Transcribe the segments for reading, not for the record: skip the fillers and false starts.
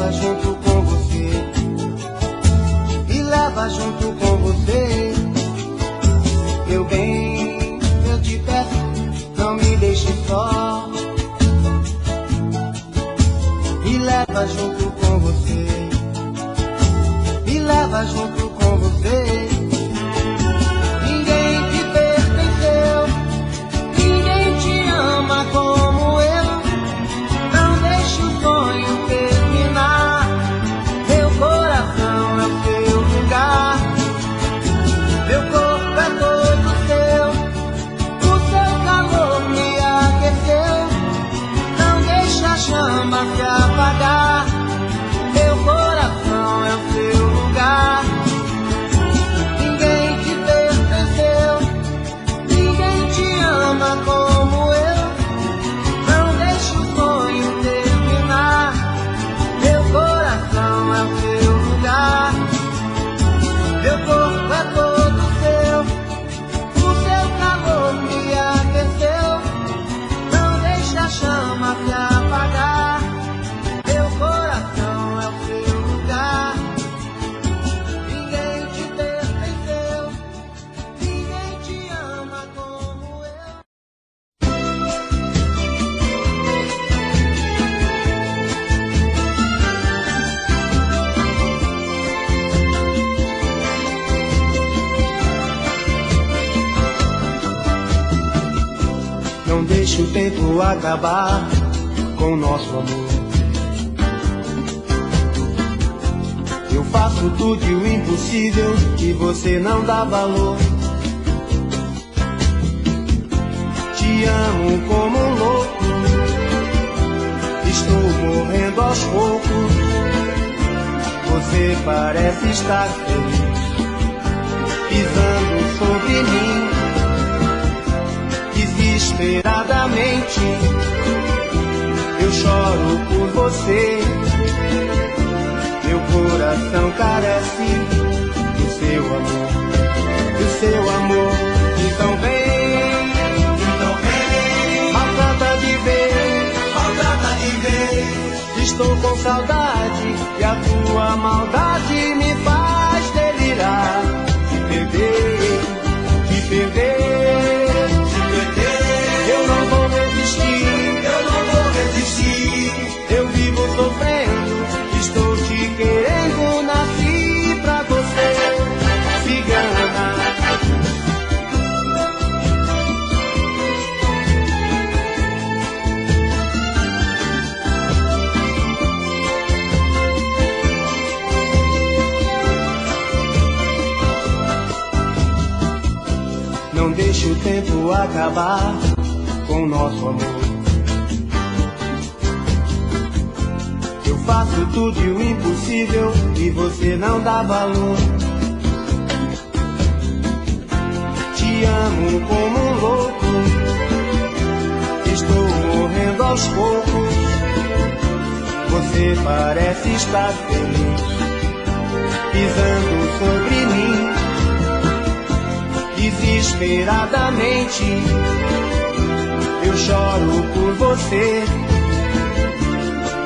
leva junto com você, me leva junto com você. Meu bem, eu te peço, não me deixe só. Me leva junto com você, me leva junto com você. Ninguém te pertenceu, ninguém te ama como eu. Não deixe o sonho terminar, meu coração é o seu lugar. Meu corpo é todo seu, o seu calor me aqueceu. Não deixe a chama se apagar, meu coração é o seu lugar. Ninguém te pertenceu, ninguém te ama como eu. Não deixe o sonho terminar, meu coração é o seu lugar. Meu corpo é todo seu, o seu calor me aqueceu. Não deixe a chama se apagar, meu coração é o seu lugar. Ninguém te pertenceu, ninguém te ama como eu. Não deixe o tempo acabar com o nosso amor. Eu faço tudo e o impossível que você não dá valor. Te amo como um louco, estou morrendo aos poucos. Você parece estar feliz, pisando sobre mim. Desesperadamente eu choro por você. Meu coração carece do seu amor, do seu amor. Então vem, maltrata de vez, maltrata de vez. Estou com saudade e a tua maldade me faz delirar. Te perder, te perder. Eu não vou resistir, eu não vou resistir. Eu vivo sofrendo, estou te querendo, nasci pra você, cigana. Não deixe o tempo acabar com o nosso amor. Eu faço tudo e o impossível e você não dá valor. Te amo como um louco, estou morrendo aos poucos. Você parece estar feliz, pisando sobre mim. Desesperadamente eu choro por você.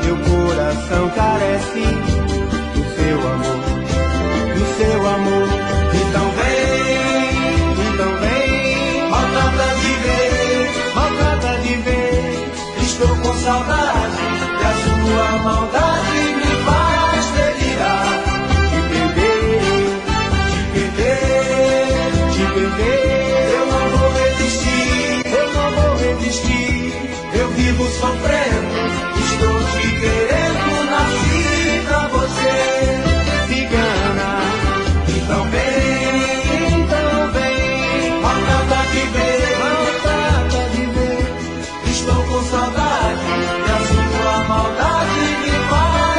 Meu coração carece do seu amor, do seu amor. Então vem, maltrata de vez, maltrata de vez. Estou com saudade e a sua maldade me faz delirar. Te perder, te perder, te perder. Eu não vou resistir, eu não vou resistir. Eu vivo sofrendo, estou te querendo, nasci pra você, cigana. Então vem, maltrata de vez, maltrata de vez. Estou com saudade e a sua maldade me faz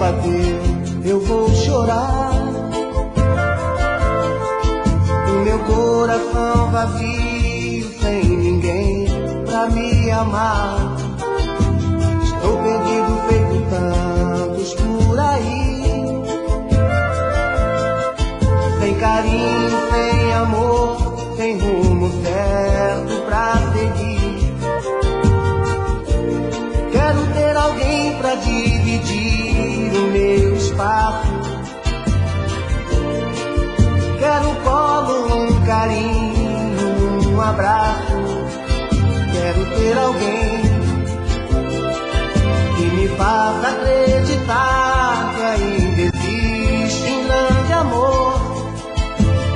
bateu, eu vou chorar. O meu coração vazio, sem ninguém pra me amar. Estou perdido feito tantos por aí, sem carinho, sem amor, sem rumo certo pra seguir. Quero ter alguém pra dividir o meu espaço. Quero um colo, um carinho, um abraço. Quero ter alguém que me faça acreditar que ainda existe um grande amor,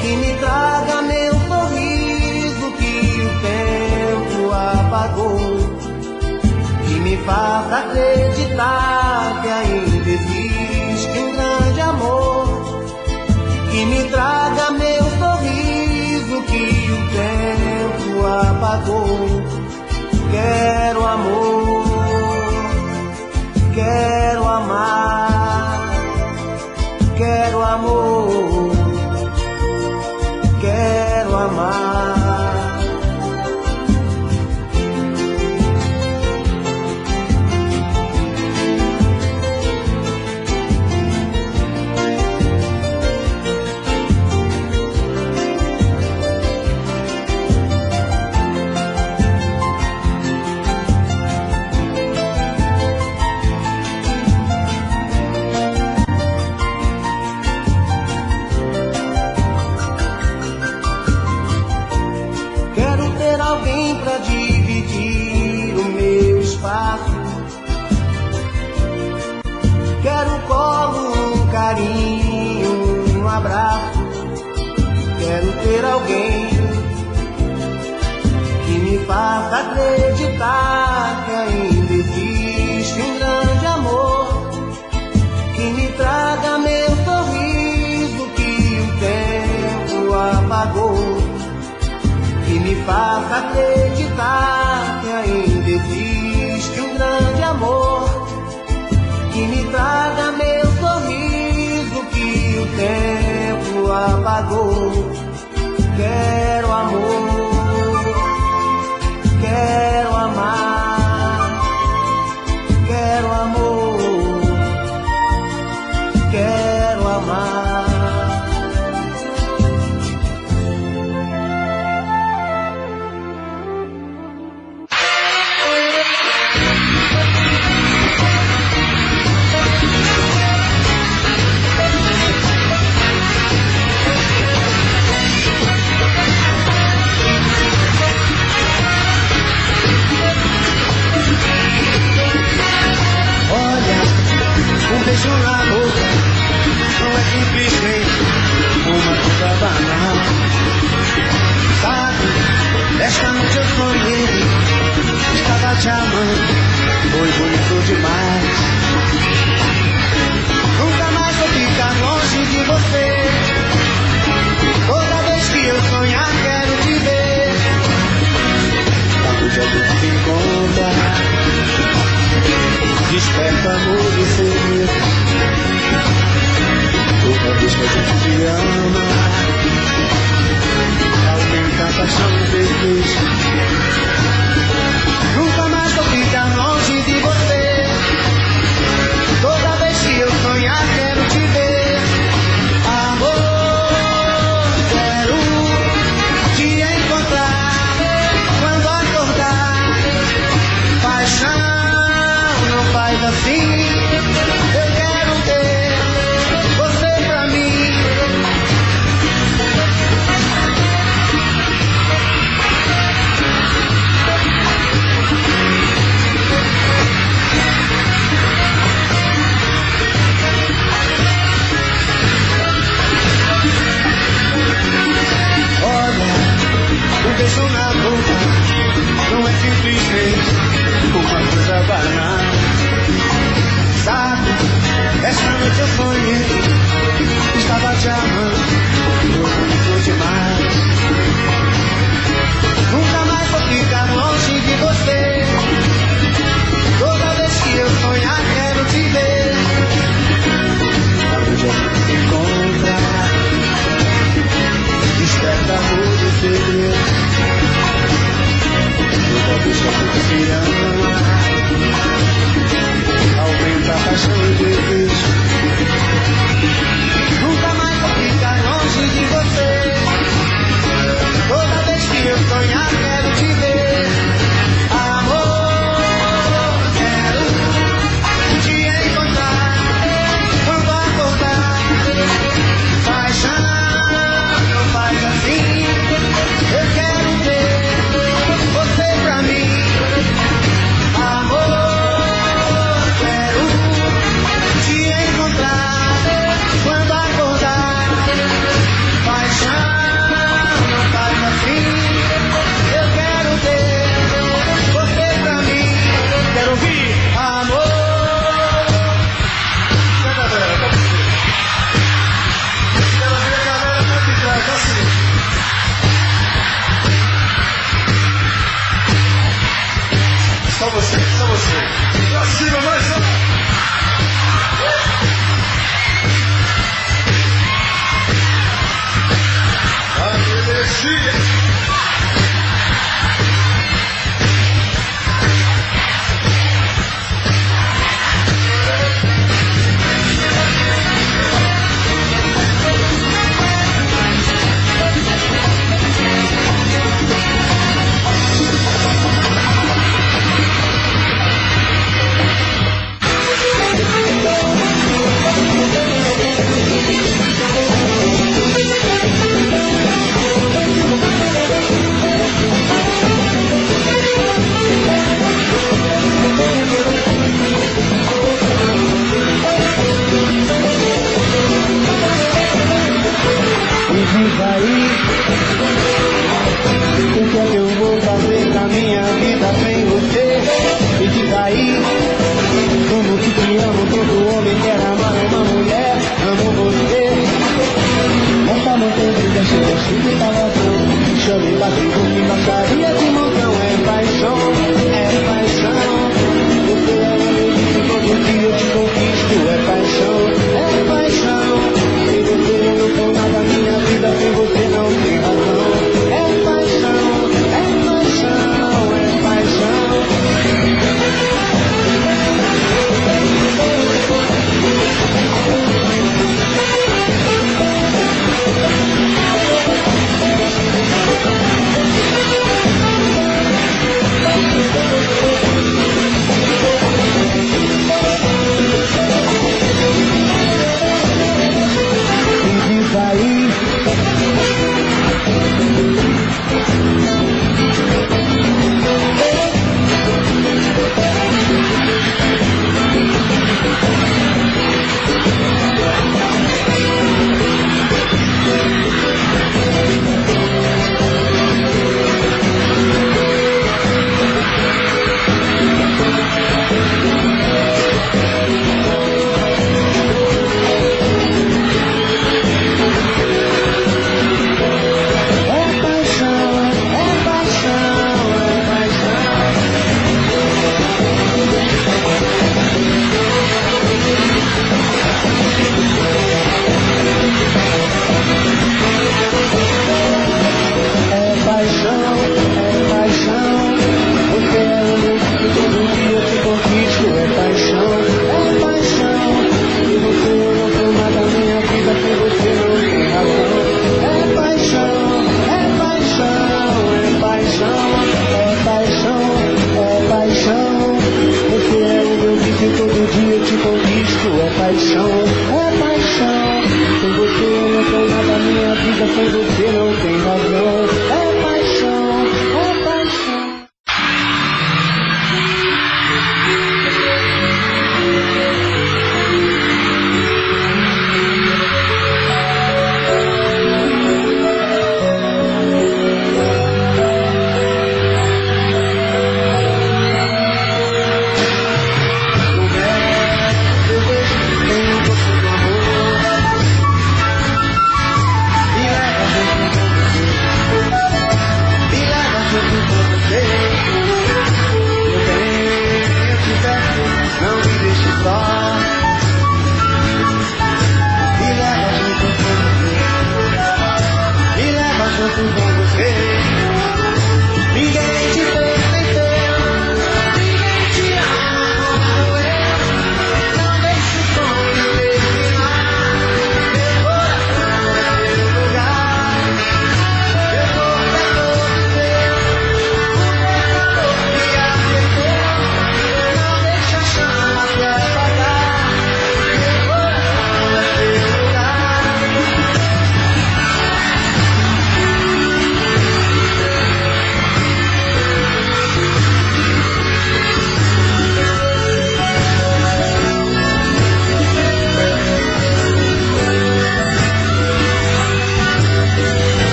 que me traga meu sorriso que o tempo apagou, que me faça acreditar que ainda existe um grande amor, que me traga meu sorriso que o tempo apagou. Quero amor, quero amar, quero amor, quero amar. Alguém pra dividir o meu espaço. Quero um colo, um carinho, um abraço. Quero ter alguém que me faça acreditar que ainda existe um grande amor, que me traga meu sorriso que o tempo apagou, que me faça acreditar que ainda existe um grande amor, que me traga meu sorriso que o tempo apagou. Quero amor, quero amar, quero amor, quero amar. cima, mais uma. A energia. Diz aí, o que é que eu vou fazer na minha vida sem você? Me diz aí, como que te amo, todo homem quer amar uma mulher, amo você. Essa montanha de deixa que tava bom, chame pra que baixaria de montão, é paixão, é paixão. Você é meu vício, todo dia eu te conquisto, é paixão, é paixão. Se você não for nada, minha vida sem você não tem razão. É paixão, é paixão, é paixão. Diz aí, é paixão, é paixão, é paixão. É paixão, é paixão. Você é o meu que todo dia eu te conquisto. É paixão, é paixão. Se você não for nada, minha vida sem você não tem razão. É paixão, é paixão, é paixão, é paixão, é paixão. Você é o meu vício, todo dia eu te conquisto. É paixão, é paixão. Sem você eu não sou nada, minha vida sem você não tem razão. É paixão, é paixão.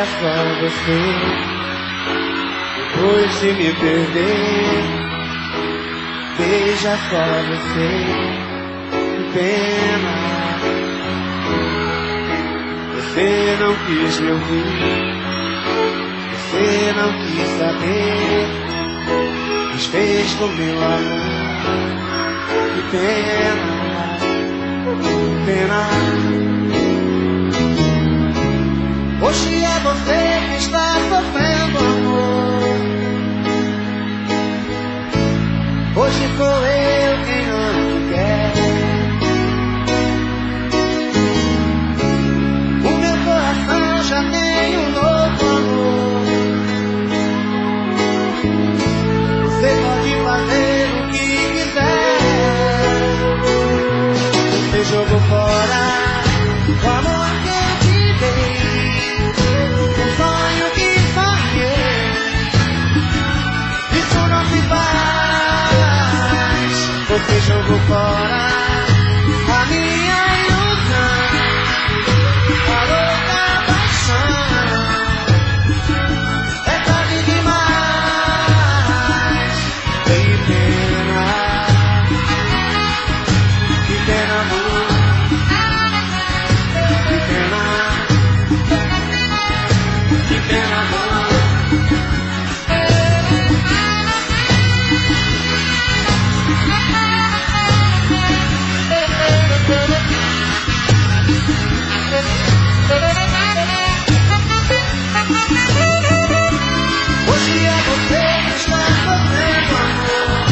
era só você. Depois de me perder, veja só você. Que pena, você não quis me ouvir, você não quis saber, desfez com meu amor. Que pena, que pena. Hoje é você que está sofrendo, amor. Hoje sou eu quem não te quer. O meu coração já tem um novo amor. Você pode fazer o que quiser. Você jogou fora o amor que eu te dei, o sonho que sonhei. Isso não se faz. Você jogou fora a minha ilusão, a louca paixão. É tarde demais. Que pena, amor. Que pena, amor. Hoje é você que está fazendo amor.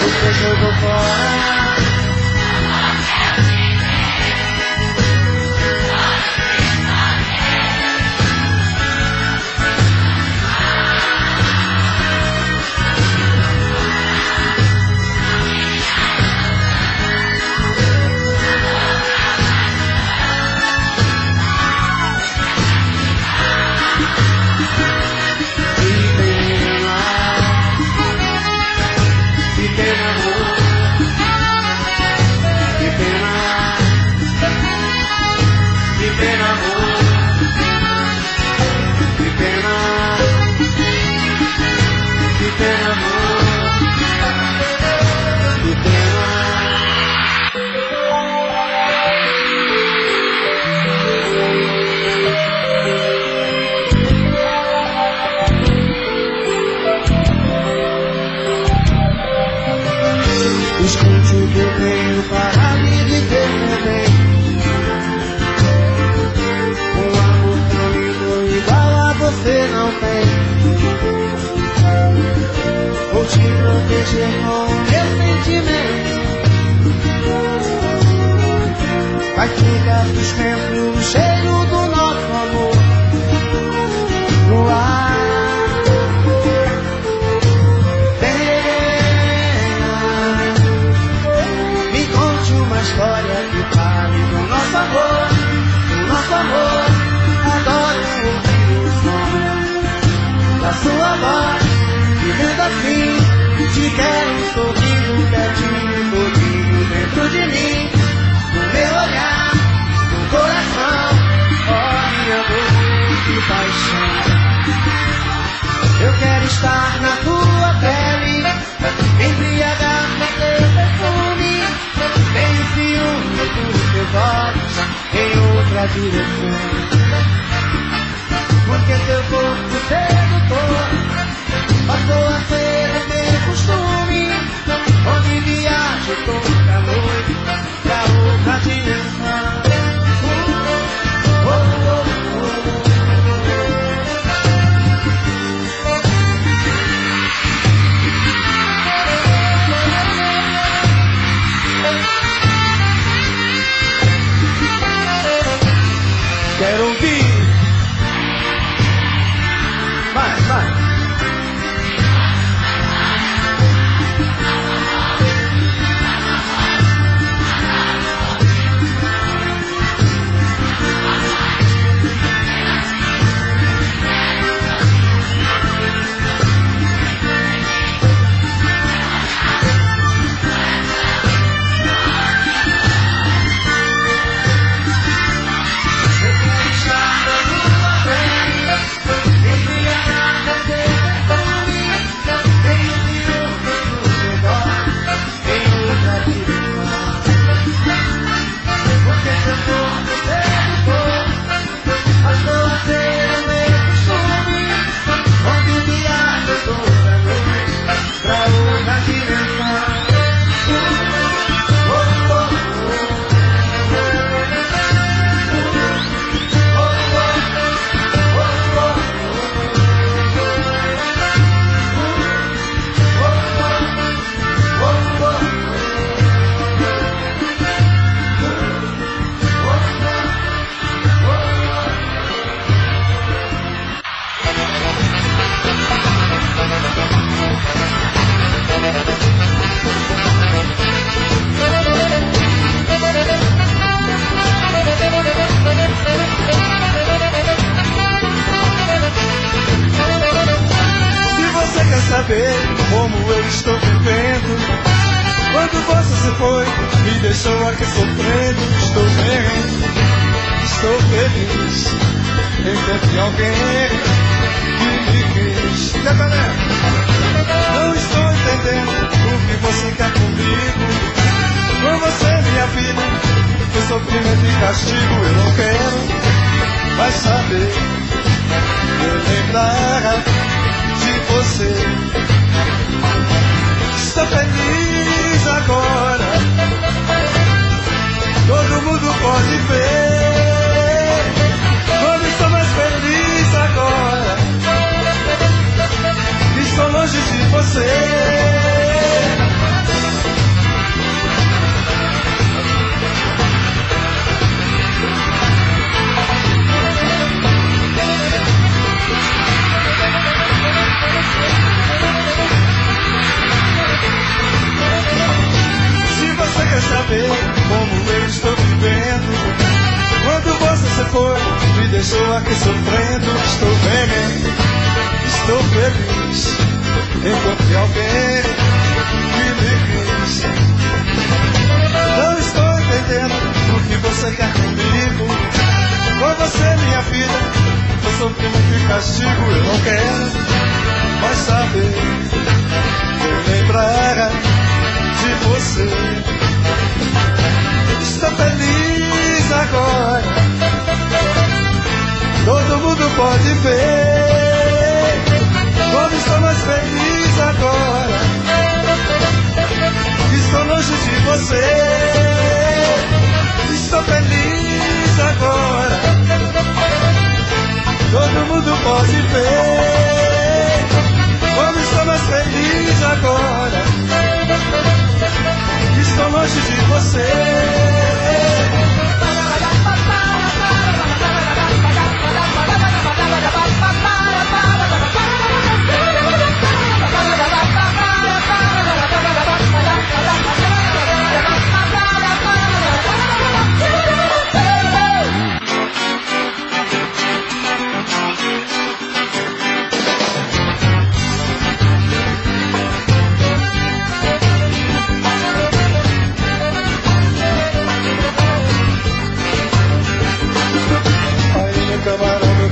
Você jogou fora escute o que eu tenho para lhe dizer também. Um amor tão lindo igual a você não tem. Vou te proteger com o meu sentimento. Vai ficar suspenso o cheiro do nosso amor no ar. História que fale do nosso amor, do nosso amor. Adoro ouvir o som da sua voz, vivendo assim. Te quero sorrindo, pertinho, sorrindo dentro de mim. No meu olhar, no coração, oh minha dor e paixão. Eu quero estar na tua pele, embriagar no teu perfume. Tenho ciúme dos teus olhos em outra direção. Porque teu corpo sedutor passou a ser o meu costume. Onde viajo toda noite pra outra dimensão. na direção. Saber como eu estou vivendo. Quando você se foi, me deixou aqui sofrendo. Estou bem, estou feliz em ter alguém que me quis. Não estou entendendo o que você quer comigo. Com você, minha vida, foi sofrimento e castigo. Eu não quero mais saber, me lembrar de você. Estou feliz agora, todo mundo pode ver. Como estou mais feliz agora, estou longe de você. Quer saber como eu estou vivendo? Quando você se foi, me deixou aqui sofrendo. Estou bem, estou feliz, encontrei alguém que me quis. Não estou entendendo o que você quer comigo. Com você, minha vida, eu sofrimento e castigo. Eu não quero mais saber, me lembrar de você. Estou feliz agora, todo mundo pode ver. Como estou mais feliz agora, estou longe de você. Estou feliz agora, todo mundo pode ver. Como estou mais feliz agora, estou longe de você.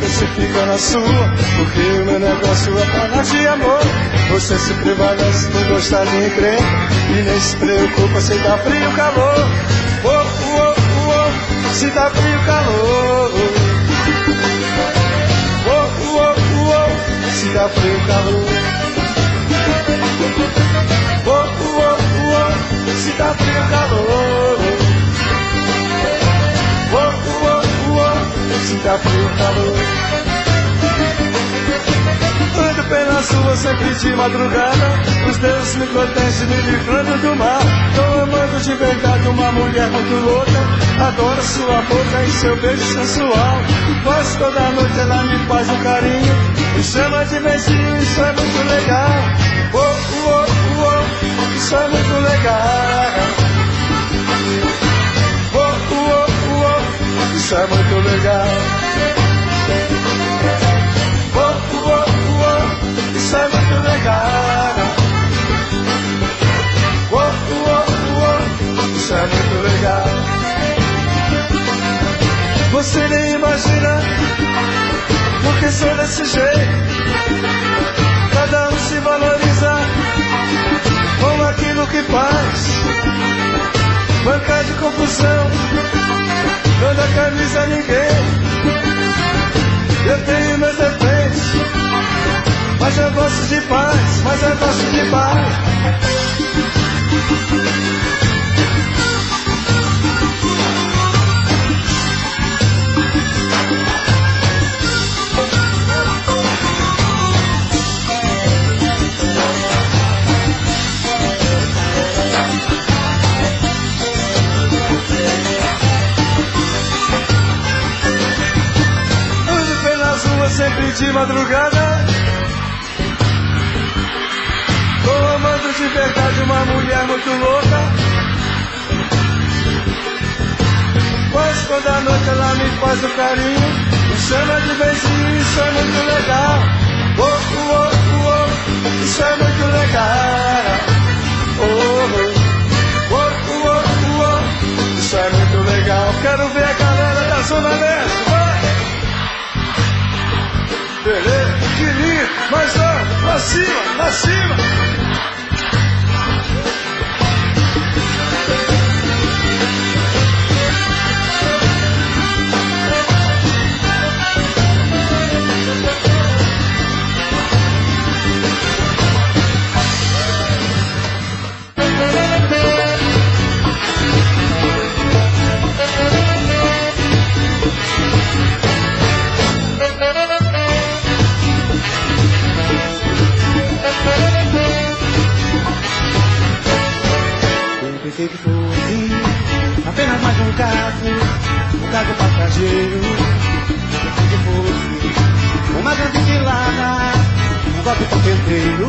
Você fica na sua, porque o meu negócio é falar de amor. Você se prevalece por gostar de mim, crer, e nem se preocupa se dá frio, calor. Oh, oh, oh, se dá frio, calor. Oh, oh, oh, se dá frio, calor. Oh, oh, oh, se dá frio, calor. Oh, oh, oh, se dá frio, calor. Ando pelas ruas sempre de madrugada, os deuses me protegem me livrando do mal. Tô amando de verdade uma mulher muito louca, adoro sua boca e seu beijo sensual. Quase toda noite ela me faz um carinho, me chama de beijinho, isso é muito legal. Oh, oh, oh, isso é muito legal. Oh, oh, oh, isso é muito legal. Isso é muito legal. Oh, oh, oh, isso é muito legal. Você nem imagina porque sou desse jeito. Cada um se valoriza com aquilo que faz. Banca de confusão, dando a camisa a ninguém. Eu tenho meus defeitos, mas eu gosto de paz, mas eu gosto de paz. Sempre de madrugada, tô amando de verdade uma mulher muito louca. Pois quando à noite ela me faz o carinho, me chama de beijinho, isso é muito legal. Oh, oh, oh, oh, isso é muito legal. Oh, oh, oh, oh, oh, isso é muito legal. Quero ver a galera da Zona Leste, vai! Beleza, que lindo, mais alto, pra cima, pra cima. Pensei que fosse apenas mais um caso passageiro. Pensei que fosse uma grande cilada, um golpe carpinteiro.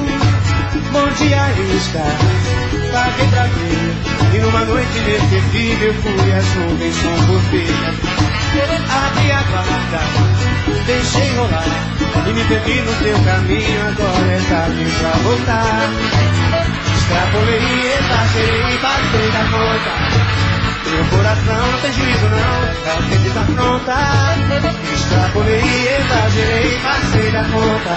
Bom dia, isca, paguei pra ver. E numa noite inesquecível fui as nuvens com você. Abri a guarda, deixei rolar e me perdi no seu caminho. Agora é tarde pra voltar. Extrapolei, exagerei, passei da conta. Meu coração não tem juízo não, a gente tá pronta. Extrapolei, exagerei, passei da conta.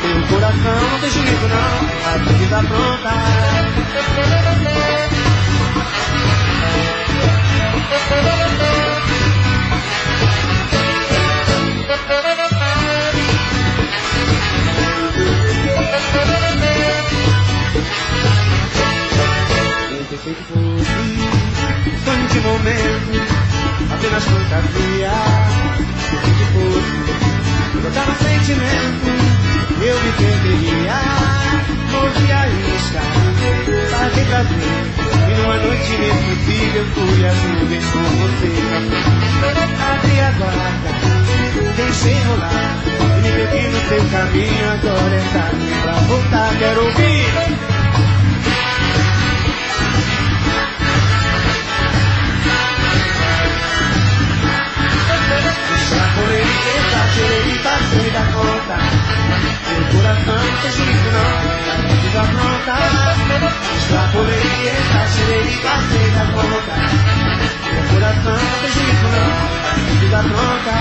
Meu coração não tem juízo não, a gente tá pronta. Pensei que fosse sonho de momento, apenas fantasia. Pensei que fosse botar no sentimento, eu me perderia. Movi a isca, paguei pra ver. E numa noite inesquecível fui as nuvens com você. Abri a guarda, deixei rolar e me perdi no seu caminho. Agora é tarde pra voltar, quero ouvir. Extrapolei, exagerei, passei da conta. Meu coração não tem juízo não, a gente tá pronta. Extrapolei, exagerei, passei da conta. Meu coração não tem juízo não, a gente tá pronta.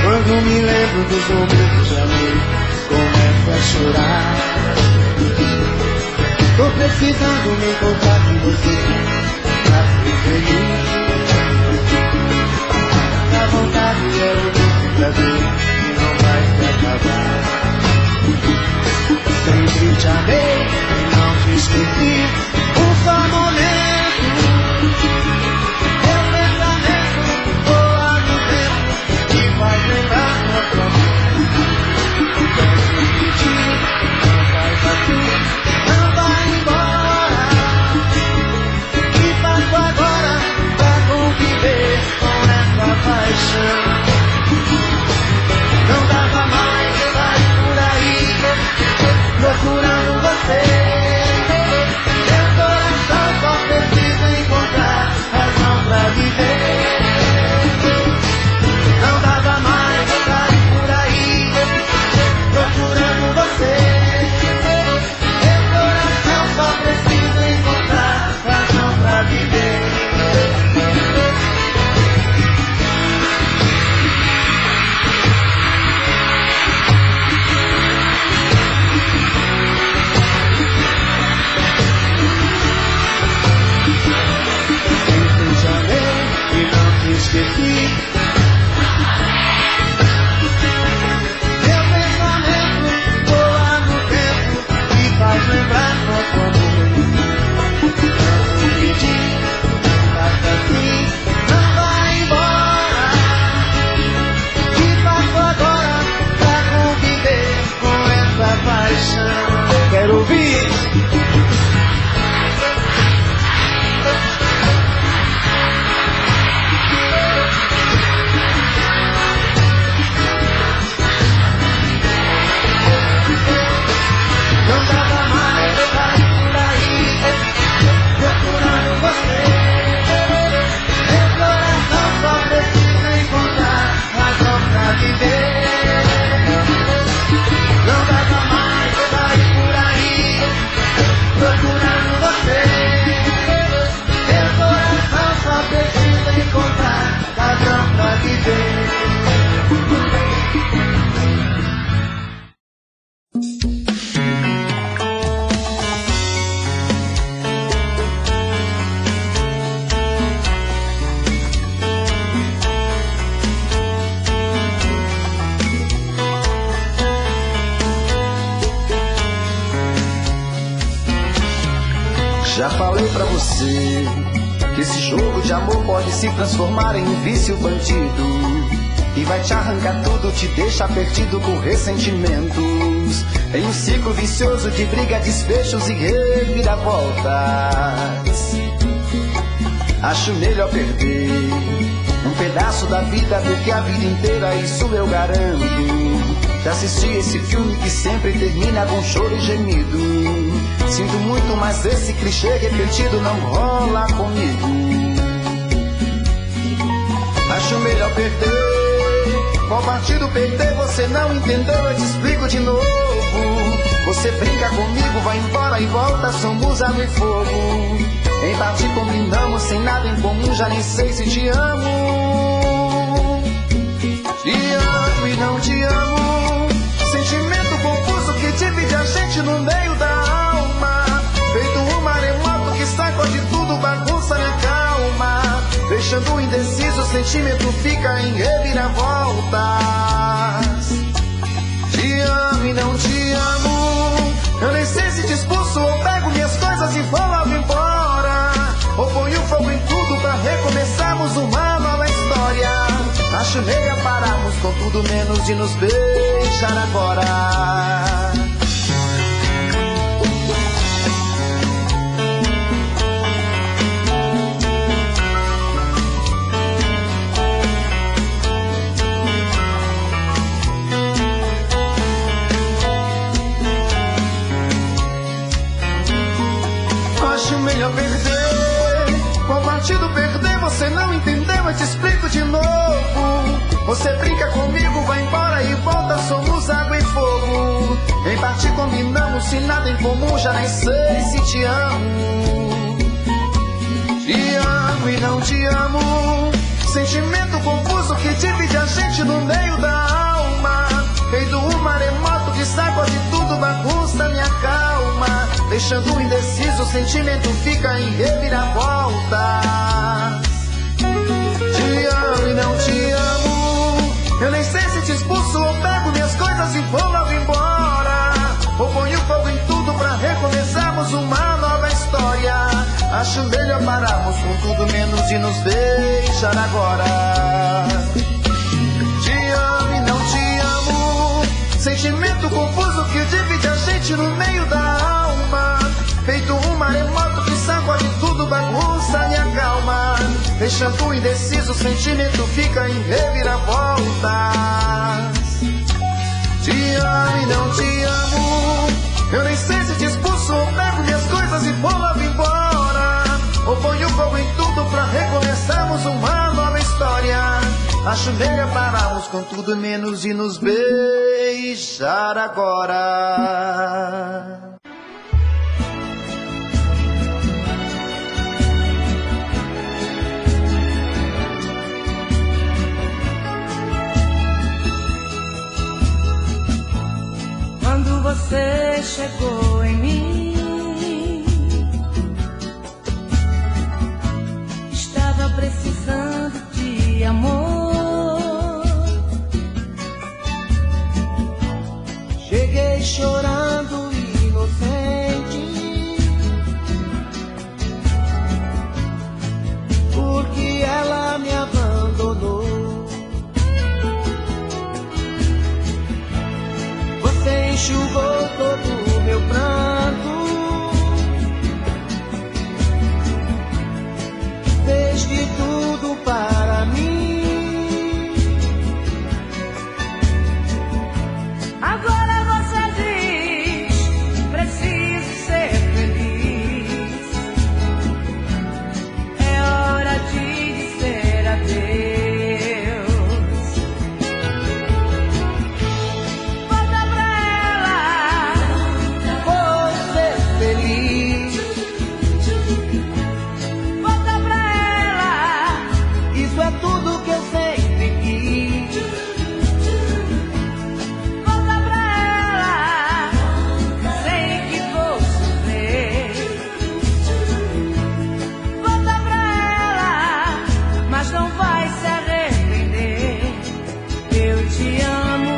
Quando me lembro dos momentos de amor, começo a chorar. Tô precisando me encontrar com você pra ser feliz. A vontade é um prazer que não vai se acabar. Sempre te amei e não te esqueci. Um só momento. Não vai embora, e faço agora esqueci. Meu pensamento voa no tempo e faz lembrar nosso amor. Não pedir, faça assim, não vai embora. Que faço agora pra conviver com essa paixão? Quero ouvir. Não dava mais pra ir por aí procurando você. Meu coração só precisa encontrar razão pra viver. Não dava mais pra ir por aí procurando você. Meu coração só precisa encontrar razão pra viver. Já falei pra você que esse jogo de amor pode se transformar em um vício bandido e vai te arrancar tudo, te deixa perdido com ressentimentos, em um ciclo vicioso de briga, desfechos e reviravoltas. Acho melhor perder um pedaço da vida do que a vida inteira, isso eu garanto. Já assisti esse filme que sempre termina com choro e gemido. Sinto muito, mas esse clichê repetido não rola comigo. Acho melhor perder. Qual partido perder? Você não entendeu, eu te explico de novo. Você brinca comigo, vai embora e volta, somos água e fogo. Em parte combinamos, sem nada em comum, já nem sei se te amo. Te amo e não te amo. Sentimento confuso que divide a gente no meio da alma. Feito um maremoto que sacode tudo, bagunça minha calma. Deixando indeciso, o sentimento fica em reviravoltas. Te amo e não te amo. Eu nem sei se te expulso ou pego minhas coisas e vou logo embora. Ou ponho fogo em tudo pra recomeçarmos uma nova história. Acho melhor pararmos com tudo menos de nos beijar agora. Acho melhor perder. Qual partido perder? Você não entendeu, eu te explico de novo. Você brinca comigo, vai embora e volta, somos água e fogo. Em parte combinamos, se nada em comum, já nem sei se te amo. Te amo e não te amo. Sentimento confuso que divide a gente no meio da alma. Feito um maremoto que sacode tudo, bagunça minha calma. Deixando indeciso, o sentimento fica em reviravoltas. Te amo e não te amo. Eu nem sei se te expulso ou pego minhas coisas e vou logo embora. Ou ponho fogo em tudo pra recomeçarmos uma nova história. Acho melhor pararmos com tudo menos de nos beijar agora. Te amo e não te amo. Sentimento confuso que divide a gente no meio da alma. Feito um maremoto que sacode tudo, bagunça minha calma. Deixando indeciso, o sentimento fica em reviravoltas. Te amo e não te amo. Eu nem sei se te expulso ou pego minhas coisas e vou logo embora. Ou ponho fogo em tudo pra recomeçarmos uma nova história. Acho melhor pararmos com tudo menos de nos beijar agora. Quando você chegou em mim, estava precisando de tudo que eu sempre quis. Volta pra ela, sei que vou sofrer. Volta pra ela, mas não vai se arrepender. Eu te amo.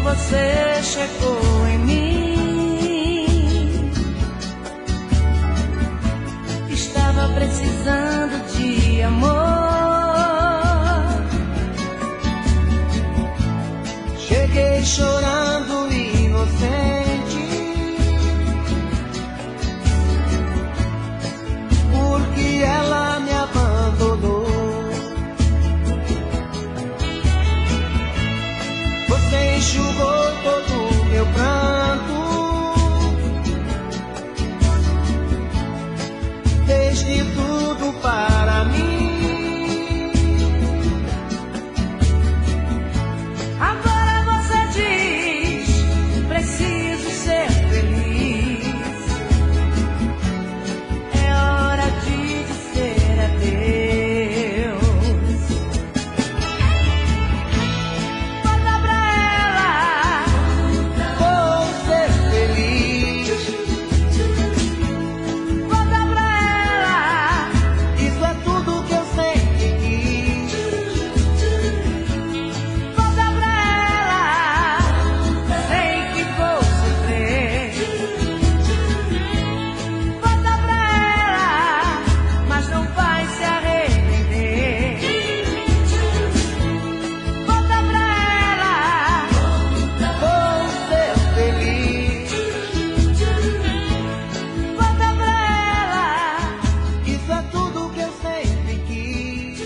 Você chegou em mim, estava precisando de amor. Cheguei chorando inocente, porque ela me abandonou. Você enxugou todo o meu pranto, fez de tudo para mim. Agora você diz, preciso ser feliz. É hora de dizer adeus. Volta pra ela, Vou ser feliz. volta pra ela, Isso é tudo que eu sempre quis. volta pra ela, sei que vou sofrer. Volta pra ela, mas não vai se arrepender. Volta pra ela, Vou ser feliz. volta pra ela, Isso é tudo que eu sempre quis.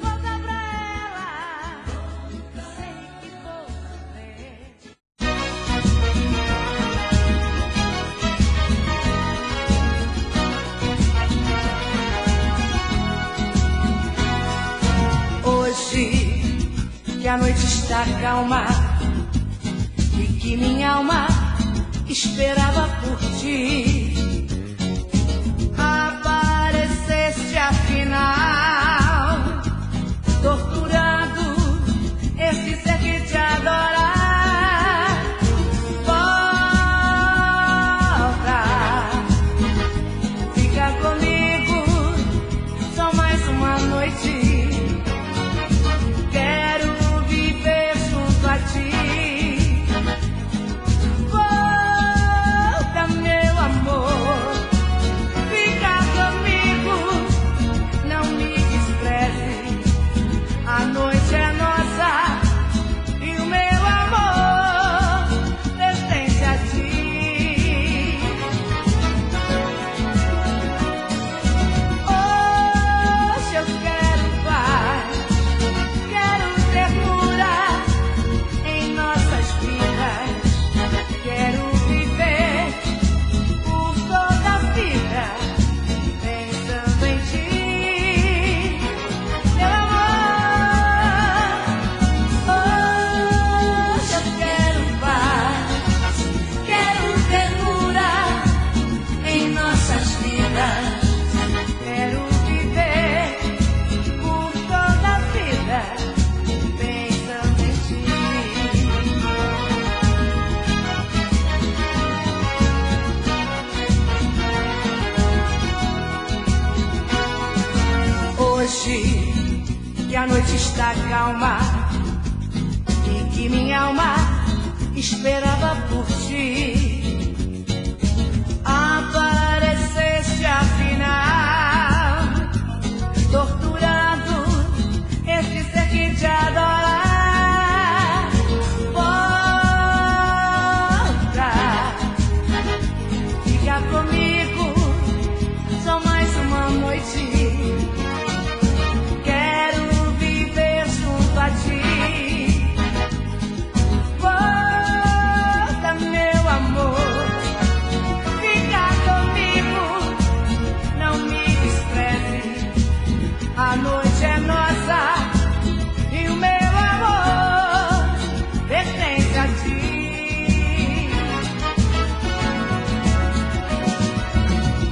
volta pra ela, sei que vou sofrer. Hoje que a noite está calma e que minha alma esperava por ti, apareceste afinal, torturando esse ser que te adora. Volta, fica comigo, só mais uma noite. Quero viver junto a ti. Volta, meu amor, fica comigo, não me despreze. A noite é nossa e o meu amor pertence a ti. Hoje eu quero paz, quero ternura em nossas vidas. Quero viver por toda a vida pensando em ti, meu amor. Hoje eu quero paz, quero ternura em nossas vidas. Quero viver por toda a vida pensando em ti. Hoje que a noite está calma e que minha alma esperava por ti, apareceste afinal, torturando esse ser que te adora. Volta, fica comigo, só mais uma noite. Quero viver junto a ti. Volta, meu amor, fica comigo, A noite é nossa e o meu amor pertence a ti.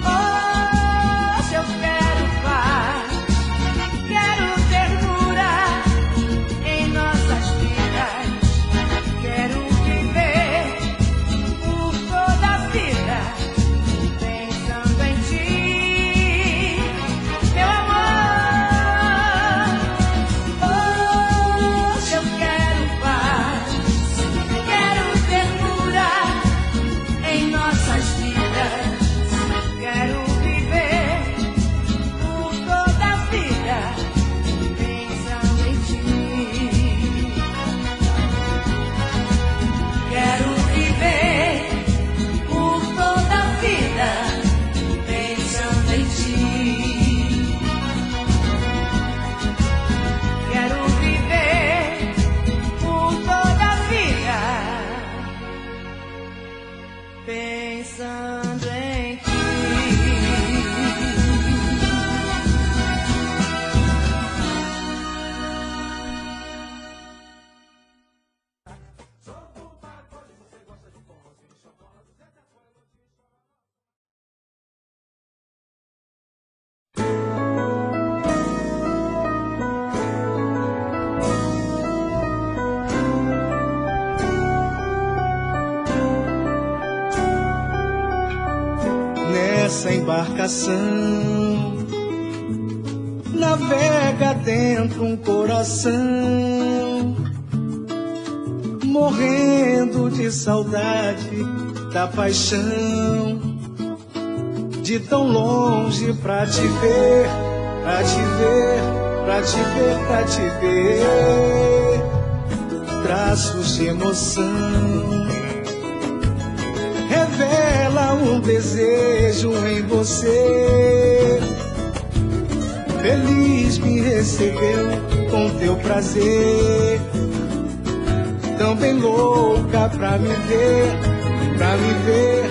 Hoje eu quero paz, quero ternura em nossas vidas. Quero viver por toda a vida pensando em ti, meu amor. Hoje eu quero paz, quero ternura em nossas vidas. Quero viver por toda a vida pensando em ti. Quero viver por toda a vida pensando em ti. Quero viver por toda a vida pensando em ti. Nessa embarcação navega dentro um coração morrendo de saudade da paixão, de tão longe pra te ver, pra te ver, pra te ver, pra te ver. Traços de emoção revela um desejo em você. Feliz me recebeu com teu prazer, também louca pra me ver, pra me ver,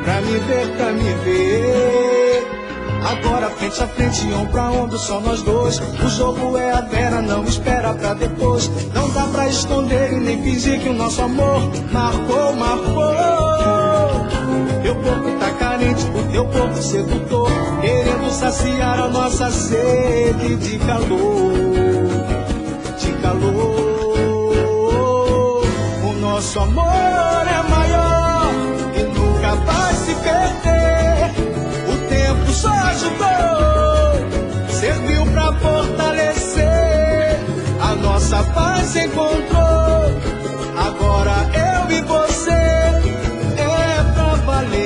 pra me ver, pra me ver. Agora frente a frente, ombro a ombro, só nós dois. O jogo é a vera, não espera pra depois. Não dá pra esconder e nem fingir que o nosso amor marcou, marcou. Teu corpo tá carente, o teu corpo sedutor, querendo saciar a nossa sede de calor, de calor. O nosso amor é maior e nunca vai se perder. O tempo só ajudou, serviu pra fortalecer. A nossa paz encontrou, agora eu e você. É pra valer.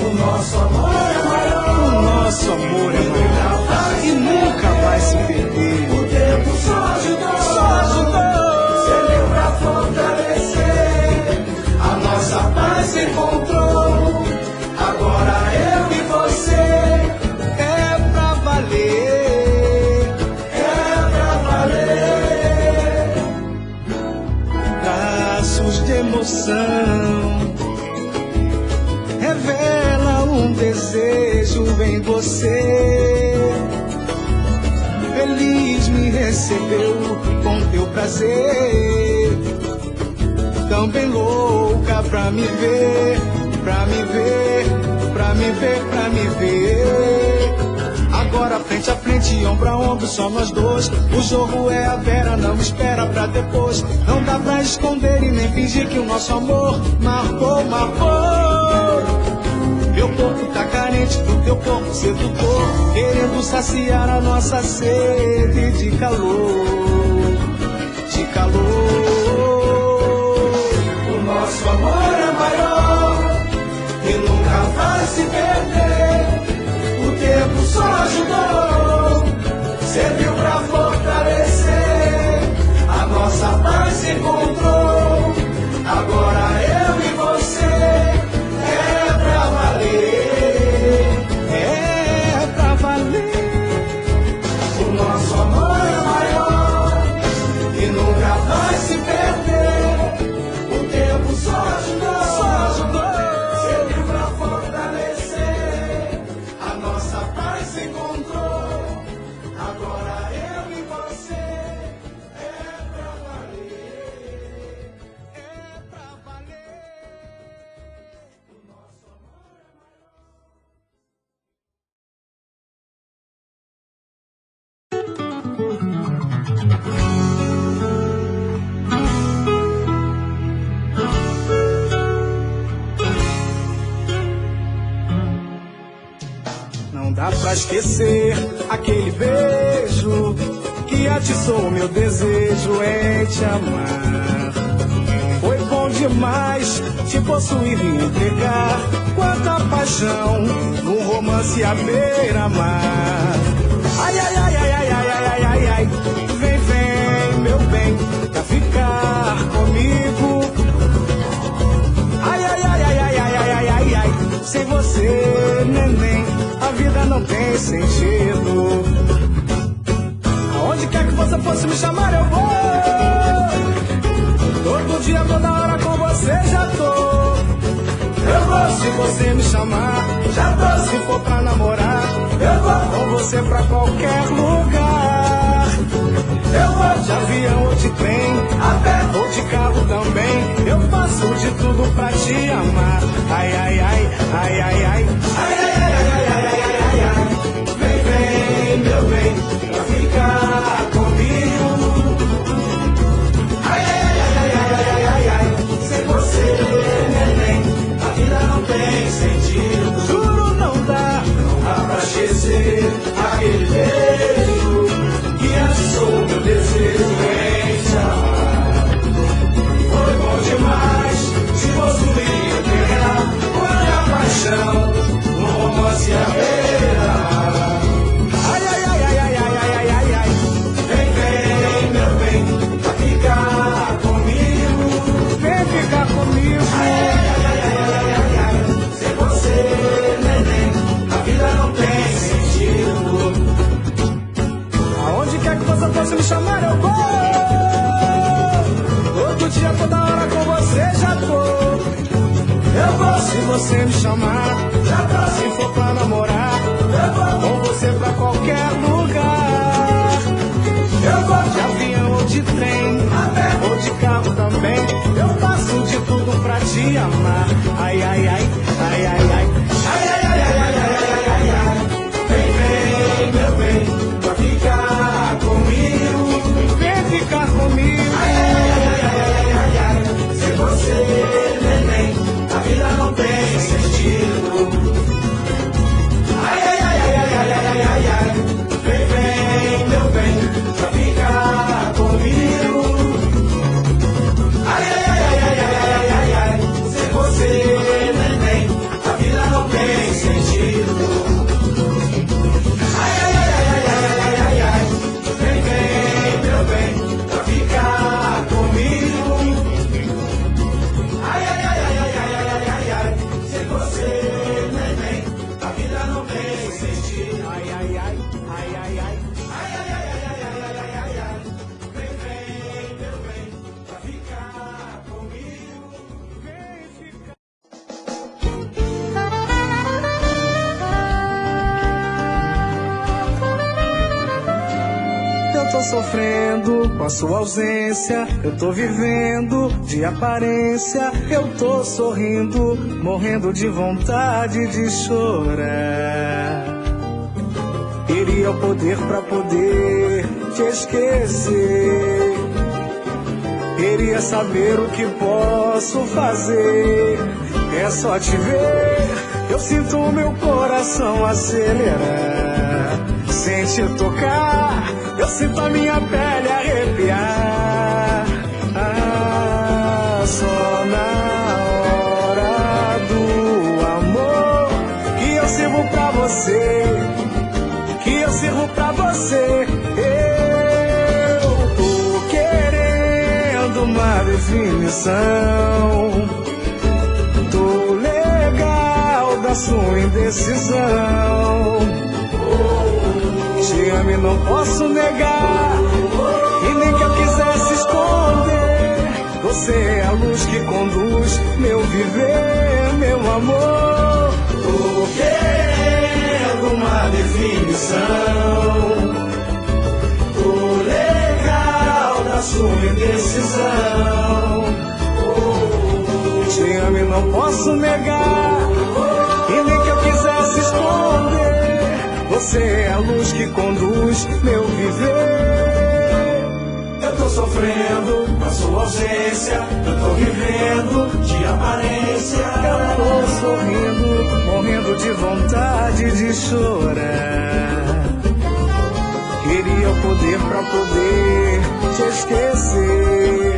O nosso amor é maior. O nosso amor é maior e nunca vai se perder. O tempo só ajudou, serviu pra fortalecer. A nossa paz se encontrou, agora eu e você. É pra valer, é pra valer. Traços de emoção revela um desejo em você. Feliz me recebeu com teu prazer, também louca pra me ver, pra me ver, pra me ver, pra me ver. Agora frente a frente, ombro a ombro, só nós dois. O jogo é a vera, não espera pra depois. Não dá pra esconder e nem fingir que o nosso amor marcou, marcou. Meu corpo tá carente do teu corpo sedutor, querendo saciar a nossa sede de calor, de calor. O nosso amor é maior e nunca vai se perder. O tempo só ajudou, serviu pra fortalecer. A nossa paz se encontrou, agora eu e você. É pra valer, é pra valer. O nosso amor é maior e nunca vai se perder. O tempo só ajudou. Não dá pra esquecer aquele beijo que atiçou meu desejo em te amar. Foi bom demais te possuir e me entregar. Quanta paixão num romance à beira-mar. Ai, ai, ai, ai, ai, ai, ai, ai, ai. Vem, vem, meu bem, pra ficar comigo. Ai, ai, ai, ai, ai, ai, ai, ai, ai. Sem você, neném, a vida não tem sentido. Aonde quer que você fosse me chamar, eu vou. Todo dia, toda hora com você já tô. Eu vou se você me chamar, já tô. Se for pra namorar, eu vou com você pra qualquer lugar. Eu vou de avião ou de trem, a pé ou de carro também. Eu faço de tudo pra te amar. Ai, ai, ai, ai, ai, ai. Ai, ai, ai, ai, ai, ai, ai, ai, ai. Vem, vem, meu bem, pra ficar comigo. Ai, ai, ai, ai, ai, ai, ai, ai, ai. Sem você, neném, a vida não tem sentido. Juro, não dá pra esquecer aquele beijo que atiçou meu desejo em te amar. Foi bom demais te possuir e entregar. Quanta paixão no romance à beira-mar. Ai, ai, ai, ai, ai, ai, ai, ai, ai. Vem, vem, meu bem, pra ficar comigo. Vem ficar comigo. Ai, ai, ai, ai, ai, ai, ai. Sem você, neném, a vida não tem sentido. Aonde quer que você fosse me chamar, eu vou. Todo dia, toda hora com você já tô. Eu vou se você me chamar, já tô. Se for pra namorar, eu vou com você pra qualquer lugar. Eu vou de avião ou de trem, até ou de carro também. Eu faço de tudo pra te amar. Ai, ai, ai, ai, ai, ai. Ai, ai, ai, ai, ai, ai, ai, ai, ai. Vem, vem, meu bem, pra ficar comigo. Vem ficar comigo. Ai, ai, ai, ai, ai, ai, ai, ai. Sem você, neném, a vida não tem sentido. Ai, ai, ai, ai, ai, ai, ai, ai, ai. Vem, vem, meu bem, pra ficar comigo. Ai, ai, ai, ai, ai, ai, ai, ai, ai. Sem você, neném, a vida não tem sentido. Ai, ai, ai, ai, ai, ai, ai, ai. Vem, vem, meu bem, pra ficar comigo. Ai, ai, ai, ai, ai, ai, ai, ai, ai. Sem você, neném, a vida não tem sentido. Ai, ai, ai, ai, ai, ai. Ai, ai, ai, ai, ai, ai, ai, ai, ai. Vem, vem, meu bem, pra ficar comigo. Vem ficar. Eu tô sofrendo com a sua ausência. Eu tô vivendo de aparência. Eu tô sorrindo, morrendo de vontade de chorar. Queria o poder pra poder te esquecer. Queria saber o que posso fazer. É só te ver, eu sinto o meu coração acelerar. Sem te tocar, eu sinto a minha pele arrepiar. Ah, só na hora do amor que eu sirvo pra você, que eu sirvo pra você. Eu tô querendo uma definição. Tô legal da sua indecisão. Te amo e não posso negar, e nem que eu quisesse esconder. Você é a luz que conduz meu viver, meu amor. Tô querendo uma definição. Tô legal da sua indecisão. Te amo e não posso negar, e nem que eu quisesse esconder. Você é a luz que conduz meu viver. Eu tô sofrendo com a sua ausência. Eu tô vivendo de aparência. Eu tô sorrindo, morrendo de vontade de chorar. Queria o poder pra poder te esquecer.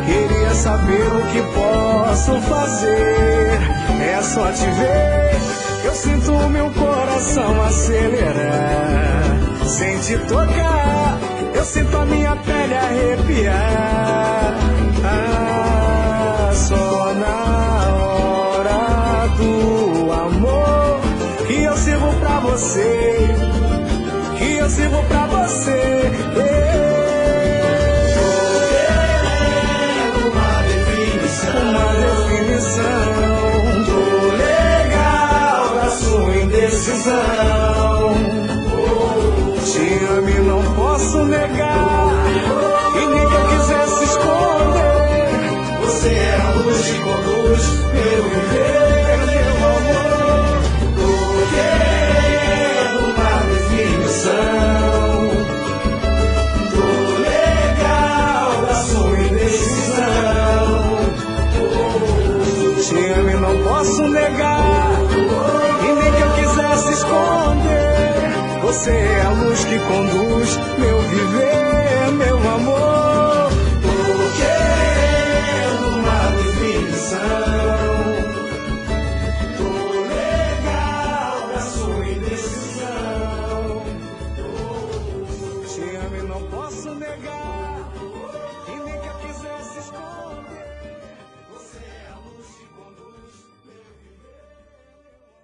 Queria saber o que posso fazer. É só te ver, eu sinto o meu coração acelerar. Sem te tocar, eu sinto a minha pele arrepiar. Ah, só na hora do amor que eu sirvo pra você, que eu sirvo pra você. Uma definição Tô legal da sua indecisão. te amo e não posso negar, e nem que eu quisesse esconder. Você é a luz que conduz meu viver, meu amor. Tô querendo uma definição. Tô legal da sua indecisão. Te amo e não posso negar, e nem que eu quisesse esconder. Você é a luz que conduz meu viver, meu amor. Tô querendo uma definição.